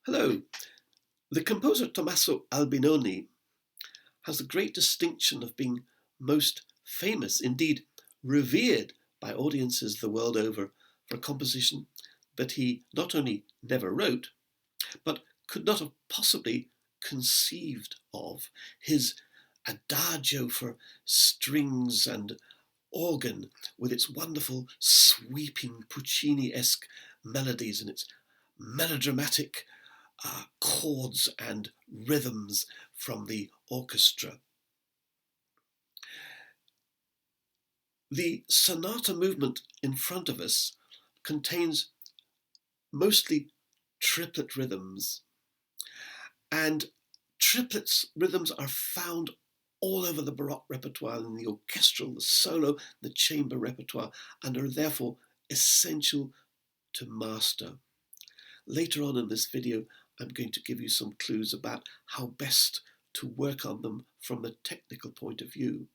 Hello. The composer Tommaso Albinoni has the great distinction of being most famous, indeed revered by audiences the world over for a composition that he not only never wrote, but could not have possibly conceived of. His adagio for strings and organ, with its wonderful sweeping Puccini-esque melodies and its melodramatic chords and rhythms from the orchestra. The sonata movement in front of us contains mostly triplet rhythms, and triplets rhythms are found all over the Baroque repertoire, in the orchestral, the solo, the chamber repertoire, and are therefore essential to master. Later on in this video, I'm going to give you some clues about how best to work on them from a technical point of view.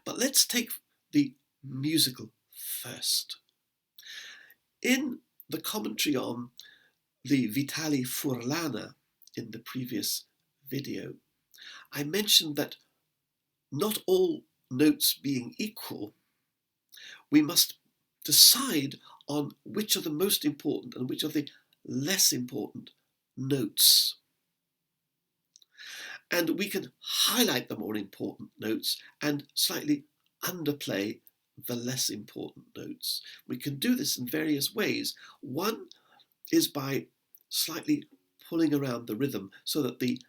But let's take the musical first. In the commentary on the Vitali Furlana in the previous video, I mentioned that not all notes being equal, we must decide on which are the most important and which are the less important notes. And we can highlight the more important notes and slightly underplay the less important notes. We can do this in various ways. One is by slightly pulling around the rhythm so that the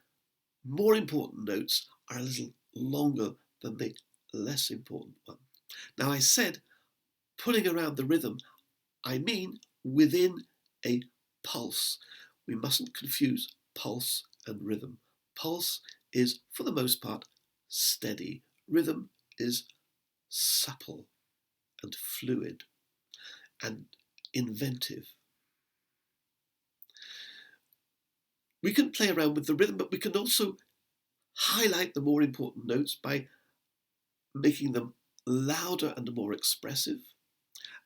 more important notes are a little longer than the less important one. Now, I said pulling around the rhythm, I mean within a pulse. We mustn't confuse pulse and rhythm. Pulse is, for the most part, steady. Rhythm is supple and fluid and inventive. We can play around with the rhythm, but we can also highlight the more important notes by making them louder and more expressive,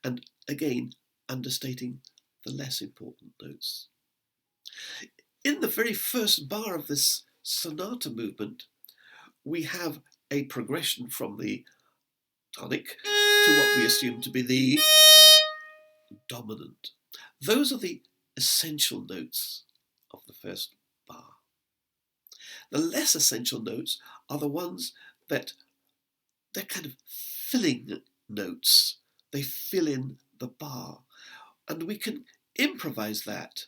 and again, understating the less important notes. In the very first bar of this sonata movement, we have a progression from the tonic to what we assume to be the dominant. Those are the essential notes of the first bar. The less essential notes are the ones that they're kind of filling notes. They fill in the bar, and we can improvise that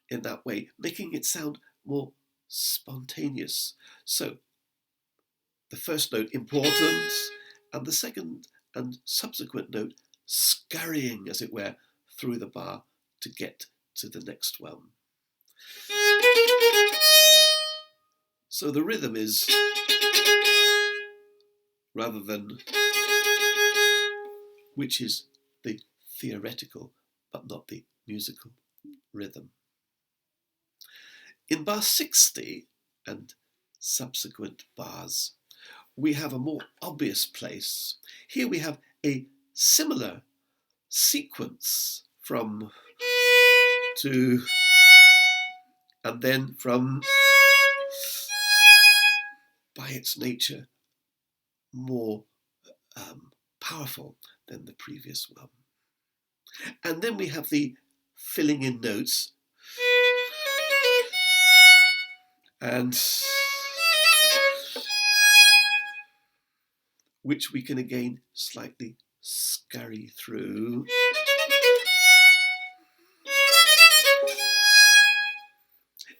in that way, making it sound more spontaneous. So the first note important, and the second and subsequent note scurrying, as it were, through the bar to get to the next one. So the rhythm is, rather than, which is the theoretical but not the musical rhythm. In bar 60 and subsequent bars, we have a more obvious place. Here we have a similar sequence from to, and then from, by its nature, more powerful than the previous one. And then we have the filling in notes, and which we can again slightly scurry through.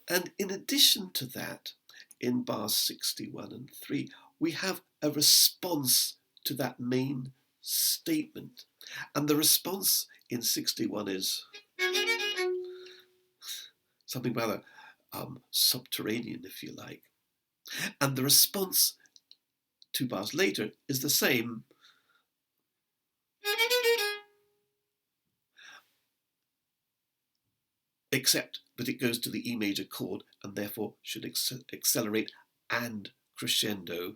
And in addition to that, in bars 61 and 3, we have a response to that main statement. And the response in 61 is something rather subterranean, if you like. And the response 2 bars later is the same, except that it goes to the E major chord and therefore should accelerate and crescendo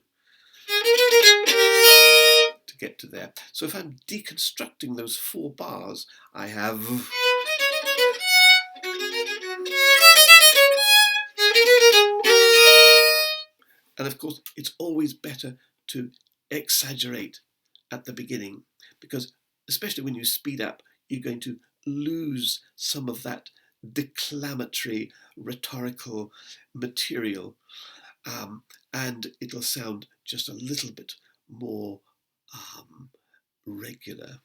to get to there. So if I'm deconstructing those 4 bars, I have... And of course, it's always better to exaggerate at the beginning, because especially when you speed up, you're going to lose some of that declamatory, rhetorical material, and it'll sound just a little bit more regular.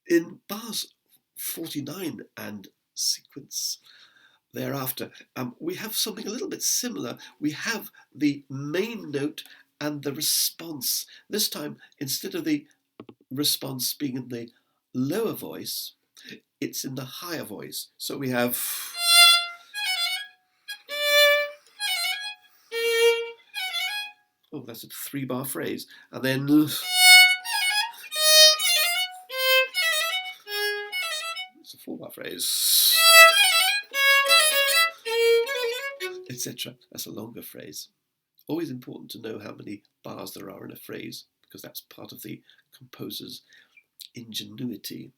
In bars 49 and sequence thereafter, we have something a little bit similar. We have the main note and the response. This time, instead of the response being in the lower voice, it's in the higher voice. So we have... Oh, that's a 3-bar phrase. And then... It's a 4-bar phrase. Etc. That's a longer phrase. Always important to know how many bars there are in a phrase, because that's part of the composer's ingenuity.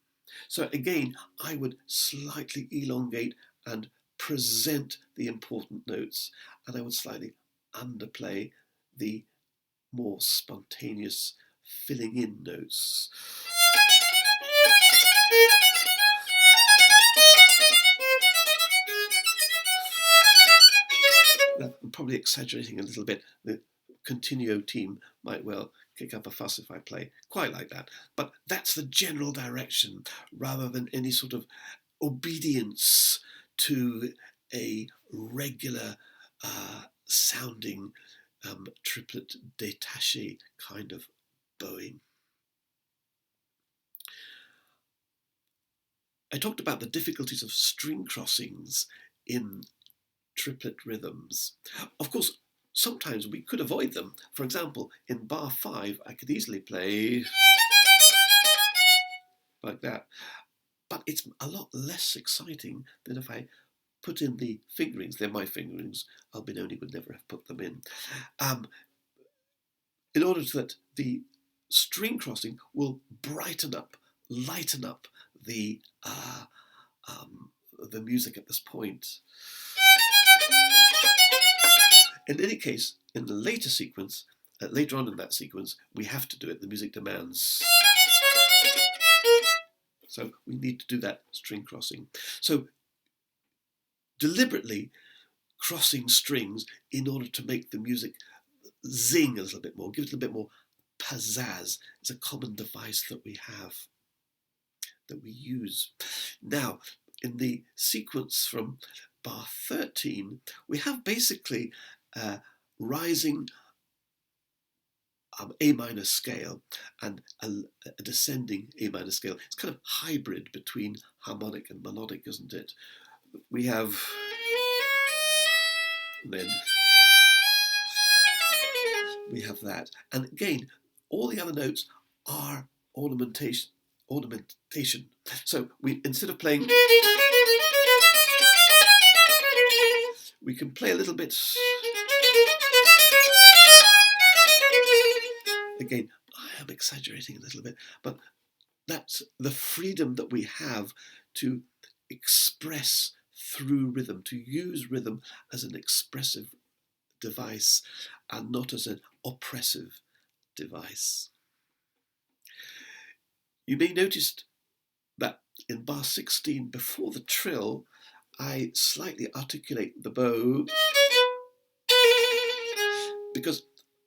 So again, I would slightly elongate and present the important notes, and I would slightly underplay the more spontaneous filling in notes. I'm probably exaggerating a little bit. The continuo team might well kick up a fuss if I play quite like that. But that's the general direction, rather than any sort of obedience to a regular sounding triplet détaché kind of bowing. I talked about the difficulties of string crossings in triplet rhythms. Of course, sometimes we could avoid them. For example, in bar 5, I could easily play like that. But it's a lot less exciting than if I put in the fingerings. They're my fingerings. Albinoni would never have put them in. In order that the string crossing will brighten up, lighten up the music at this point. In any case, in the later sequence, later on in that sequence, we have to do it. The music demands. So we need to do that string crossing. So deliberately crossing strings in order to make the music zing a little bit more, give it a little bit more pizzazz, is a common device that we have, that we use. Now, in the sequence from bar 13, we have basically rising A minor scale and a descending A minor scale. It's kind of hybrid between harmonic and melodic, isn't it? We have, and then we have that. And again, all the other notes are ornamentation. So we, instead of playing, we can play a little bit. Again, I am exaggerating a little bit, but that's the freedom that we have to express through rhythm, to use rhythm as an expressive device and not as an oppressive device. You may notice that in bar 16, before the trill, I slightly articulate the bow, because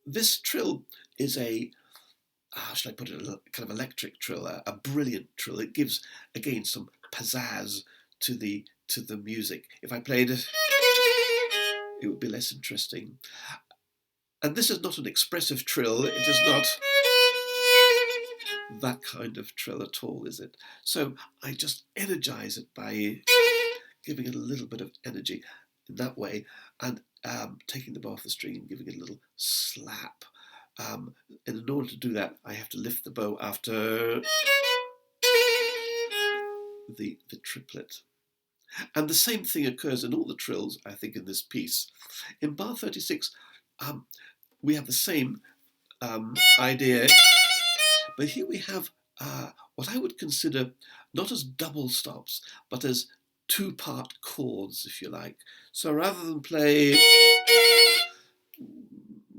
this trill is a, how should I put it, a kind of electric trill, a brilliant trill. It gives, again, some pizzazz to the music. If I played it, it would be less interesting. And this is not an expressive trill. It is not that kind of trill at all, is it? So I just energize it by giving it a little bit of energy in that way, and taking the bow off the string and giving it a little slap. And in order to do that, I have to lift the bow after the triplet. And the same thing occurs in all the trills, I think, in this piece. In bar 36, we have the same idea, but here we have what I would consider not as double stops, but as two-part chords, if you like. So rather than play,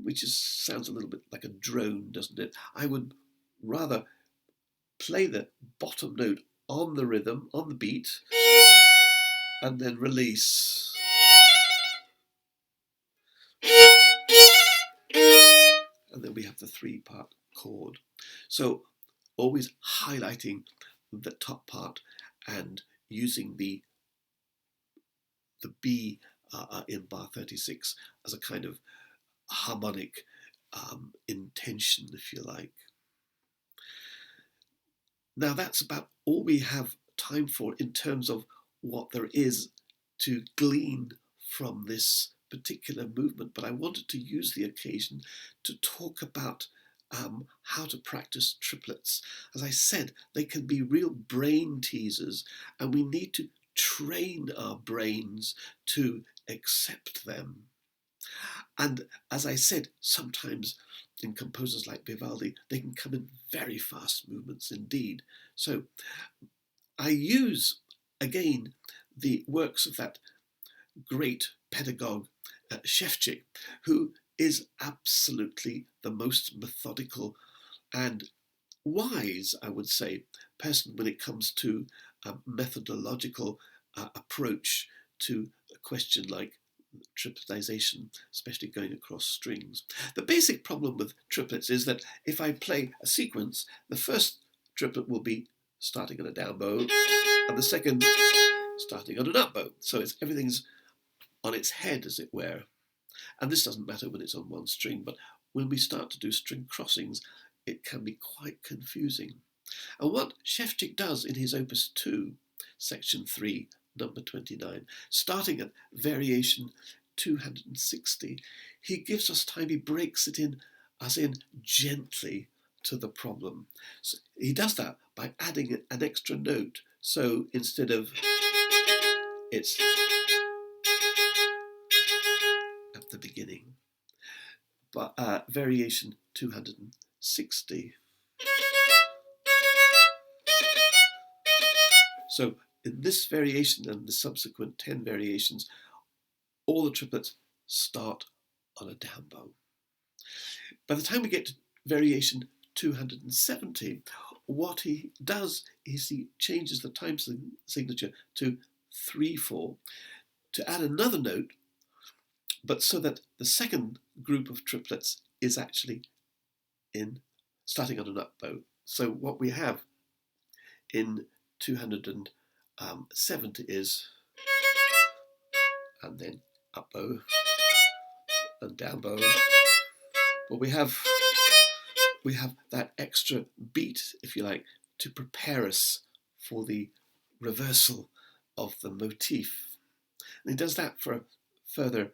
which sounds a little bit like a drone, doesn't it? I would rather play the bottom note on the rhythm, on the beat, and then release. And then we have the three-part chord. So always highlighting the top part and using the B in bar 36 as a kind of harmonic intention, if you like. Now that's about all we have time for in terms of what there is to glean from this particular movement, but I wanted to use the occasion to talk about how to practice triplets. As I said, they can be real brain teasers, and we need to train our brains to accept them. And as I said, sometimes in composers like Vivaldi, they can come in very fast movements indeed. So I use, again, the works of that great pedagogue, Shevchik, who is absolutely the most methodical and wise, I would say, person when it comes to a methodological approach to a question like tripletization, especially going across strings. The basic problem with triplets is that if I play a sequence, the first triplet will be starting on a down bow, and the second starting on an up bow. So everything's on its head, as it were. And this doesn't matter when it's on one string, but when we start to do string crossings, it can be quite confusing. And what Shevchik does in his Opus 2, Section 3, number 29, starting at variation 260, he gives us time, he breaks it in, as in gently, to the problem. So he does that by adding an extra note. So instead of it's at the beginning, but variation 260. So in this variation and the subsequent 10 variations, all the triplets start on a down bow. By the time we get to variation 270, what he does is he changes the time signature to 3/4 to add another note, but so that the second group of triplets is actually starting on an up bow. So what we have in 270 is, and then up bow and down bow. But we have that extra beat, if you like, to prepare us for the reversal of the motif. And he does that for a further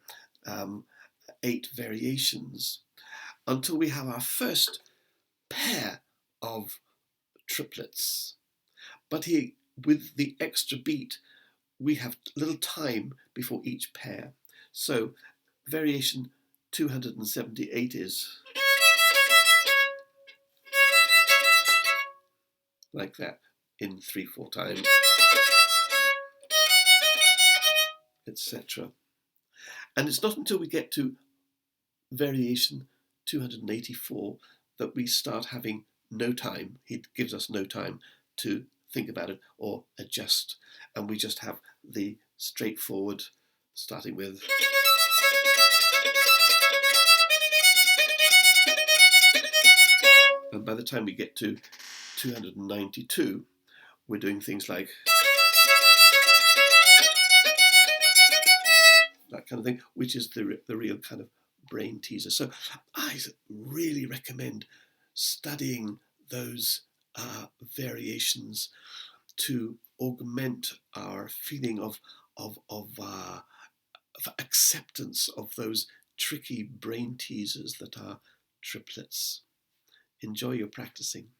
8 variations until we have our first pair of triplets. But with the extra beat, we have a little time before each pair. So variation 278 is like that in 3/4 time, etc. And it's not until we get to variation 284 that we start having no time. He gives us no time to think about it or adjust, and we just have the straightforward, starting with and by the time we get to 292, we're doing things like that kind of thing, which is the real kind of brain teaser. So I really recommend studying those variations to augment our feeling of acceptance of those tricky brain teasers that are triplets. Enjoy your practicing.